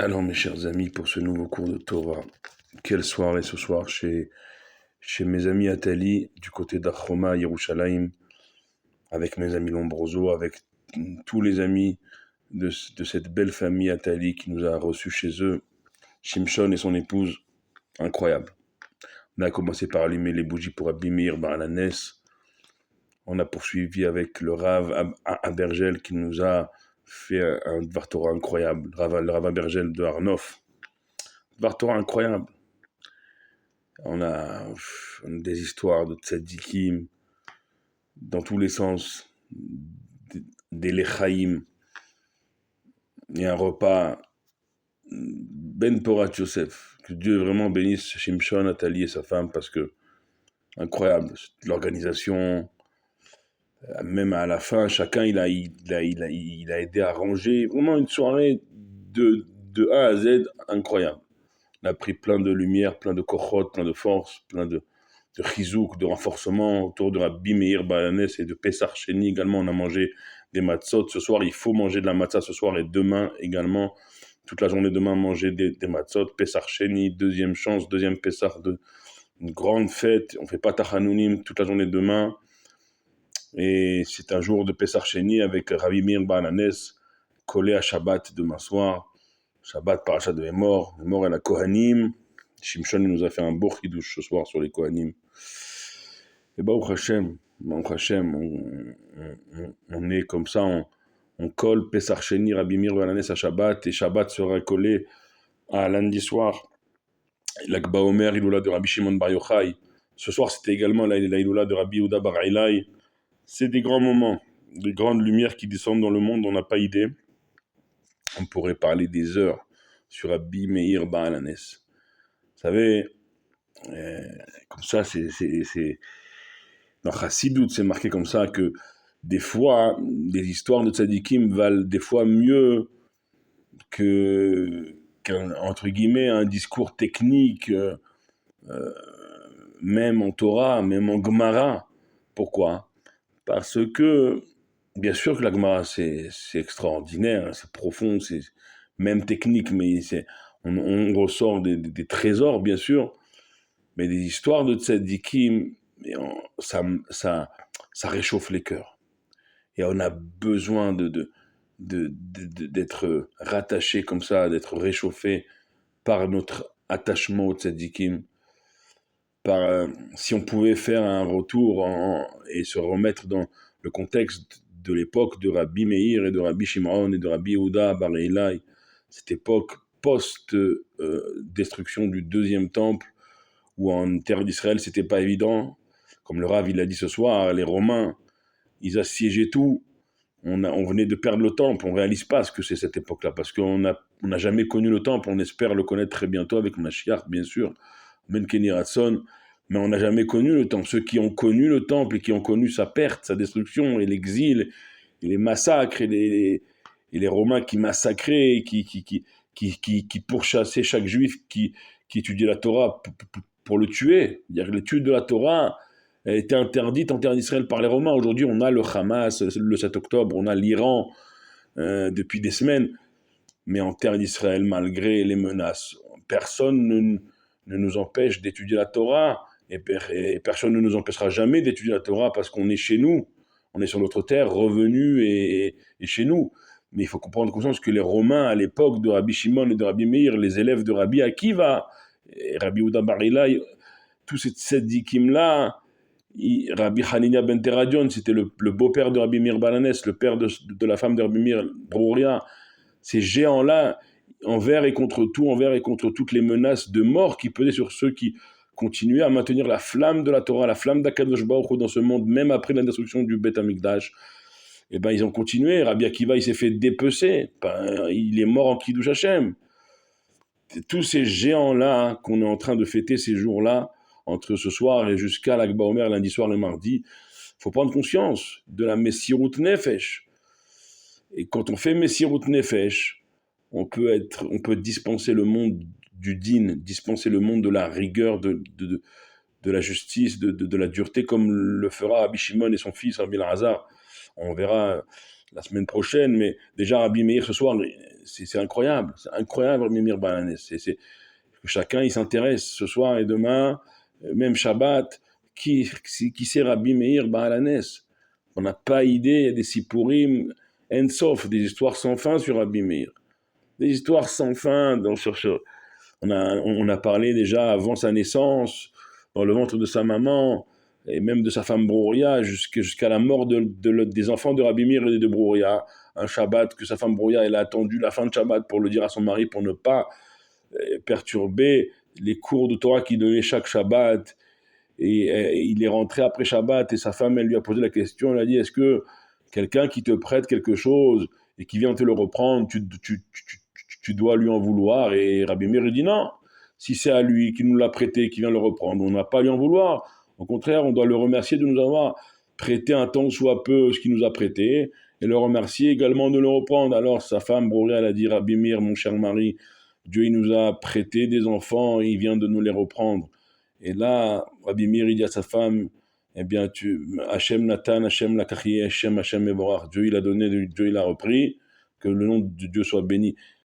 Alors mes chers amis, pour ce nouveau cours de Torah, quelle soirée ce soir chez mes amis Atali, du côté d'Achoma, Yerushalayim, avec mes amis Lombroso, avec tous les amis de cette belle famille Atali qui nous a reçus chez eux, Shimshon et son épouse, incroyable. On a commencé par allumer les bougies pour Abimir Baralanès, on a poursuivi avec le Rav Abergel qui nous a fait un Dvar Torah incroyable, le Rav Abergel de Arnof. Dvar Torah incroyable. On a des histoires de tzadikim dans tous les sens, des lechaïm. Il y a un repas Ben Porat Yosef. Que Dieu vraiment bénisse Shimshon, Nathalie et sa femme parce que incroyable. L'organisation, même à la fin, chacun il a aidé à ranger. Vraiment une soirée de A à Z incroyable. On a pris plein de lumière, plein de kochot, plein de force, plein de chizouk, de renforcement autour de Rabbi Meir Balanès et de Pessar Sheni également. On a mangé des matzot. Ce soir, il faut manger de la matzah ce soir et demain également. Toute la journée demain, manger des matzot. Pessar Sheni, deuxième chance, deuxième Pessar, une grande fête. On fait pas Tachanounim toute la journée demain. Et c'est un jour de Pessar Sheni avec Rabbi Meir Balanès collé à Shabbat demain soir. Shabbat, parachat de Mémor et la Kohanim. Shimshon nous a fait un beau chidouche ce soir sur les Kohanim. Et Baruch Hashem, on est comme ça, on colle Pessar Sheni, Rabbi Meir Balanès à Shabbat, et Shabbat sera collé à lundi soir. L'Akba Omer, Iloula de Rabbi Shimon Bar Yochai. Ce soir, c'était également la Iloula de Rabbi Yehuda Bar Ilai. C'est des grands moments, des grandes lumières qui descendent dans le monde, on n'a pas idée. On pourrait parler des heures sur Rabbi Meir Balanès. Vous savez, comme ça, c'est dans Chassidut, c'est marqué comme ça que des fois, des histoires de tzadikim valent des fois mieux qu'un, entre guillemets, un discours technique, même en Torah, même en Gemara. Pourquoi ? Parce que, bien sûr que la Gemara, c'est extraordinaire, c'est profond, c'est même technique, mais on ressort des trésors, bien sûr, mais des histoires de tzadikim, ça réchauffe les cœurs. Et on a besoin d'être rattaché comme ça, d'être réchauffé par notre attachement au tzadikim. Si on pouvait faire un retour et se remettre dans le contexte de l'époque de Rabbi Meir et de Rabbi Shimon et de Rabbi Yehuda Bar Ilai, cette époque post-destruction du deuxième temple, où en terre d'Israël, c'était pas évident. Comme le Rav, il l'a dit ce soir, les Romains, ils assiégeaient tout. On venait de perdre le temple. On réalise pas ce que c'est cette époque-là, parce qu'on n'a jamais connu le temple. On espère le connaître très bientôt avec Mashiach, bien sûr. Ben Keni Ratson. Mais on n'a jamais connu le temple. Ceux qui ont connu le temple et qui ont connu sa perte, sa destruction et l'exil, et les massacres, et les Romains qui massacraient, qui pourchassaient chaque juif qui étudiait la Torah pour le tuer. C'est-à-dire que l'étude de la Torah a été interdite en terre d'Israël par les Romains. Aujourd'hui, on a le Hamas, le 7 octobre, on a l'Iran depuis des semaines. Mais en terre d'Israël, malgré les menaces, personne ne nous empêche d'étudier la Torah. Et personne ne nous empêchera jamais d'étudier la Torah parce qu'on est chez nous. On est sur notre terre, revenu et chez nous. Mais il faut prendre conscience que les Romains, à l'époque de Rabbi Shimon et de Rabbi Meir, les élèves de Rabbi Akiva, et Rabbi Yehuda Bar Ilai, tous ces tzadikim-là, Rabbi Hanina ben Teradion, c'était le beau-père de Rabbi Meir Balanès, le père de la femme de Rabbi Meir Brouria. Ces géants-là, envers et contre toutes les menaces de mort qui pesaient sur ceux qui continuaient à maintenir la flamme de la Torah, la flamme d'Akadosh Baruch Hu dans ce monde, même après la destruction du Beth Amikdash. Et ben ils ont continué. Rabbi Akiva, il s'est fait dépecer. Il est mort en Kiddush Hashem. Tous ces géants-là qu'on est en train de fêter ces jours-là, entre ce soir et jusqu'à l'Akba Omer, lundi soir, le mardi, il faut prendre conscience de la Messirut Nefesh. Et quand on fait Messirut Nefesh, on peut dispenser le monde du din, dispenser le monde de la rigueur, de la justice, de la dureté, comme le fera Rabbi Shimon et son fils, Rabbi Elazar. On verra la semaine prochaine, mais déjà Rabbi Meir ce soir, c'est incroyable, Rabbi Meir Balanes. Chacun il s'intéresse ce soir et demain, même Shabbat, qui c'est Rabbi Meir Balanes. On n'a pas idée, il y a des sipurim, en-sof, des histoires sans fin sur Rabbi Meir. Des histoires sans fin on a parlé déjà avant sa naissance, dans le ventre de sa maman, et même de sa femme Brouria, jusqu'à la mort des enfants de Rabbi Meir et de Brouria. Un Shabbat que sa femme Brouria, elle a attendu la fin de Shabbat pour le dire à son mari, pour ne pas perturber les cours de Torah qu'il donnait chaque Shabbat. Et il est rentré après Shabbat et sa femme, elle lui a posé la question, elle a dit, est-ce que quelqu'un qui te prête quelque chose et qui vient te le reprendre, tu dois lui en vouloir? Et Rabbi Meir dit non, si c'est à lui qui nous l'a prêté, qui vient le reprendre, on n'a pas à lui en vouloir. Au contraire, on doit le remercier de nous avoir prêté un temps soit peu ce qu'il nous a prêté, et le remercier également de le reprendre. Alors sa femme, Brouria, elle a dit, Rabbi Meir, mon cher mari, Dieu il nous a prêté des enfants, il vient de nous les reprendre. Et là, Rabbi Meir, il dit à sa femme, eh bien, Hachem Nathan, Hachem Lakachi, Hachem Mevorach, Dieu il a donné, Dieu il a repris, que le nom de Dieu soit béni.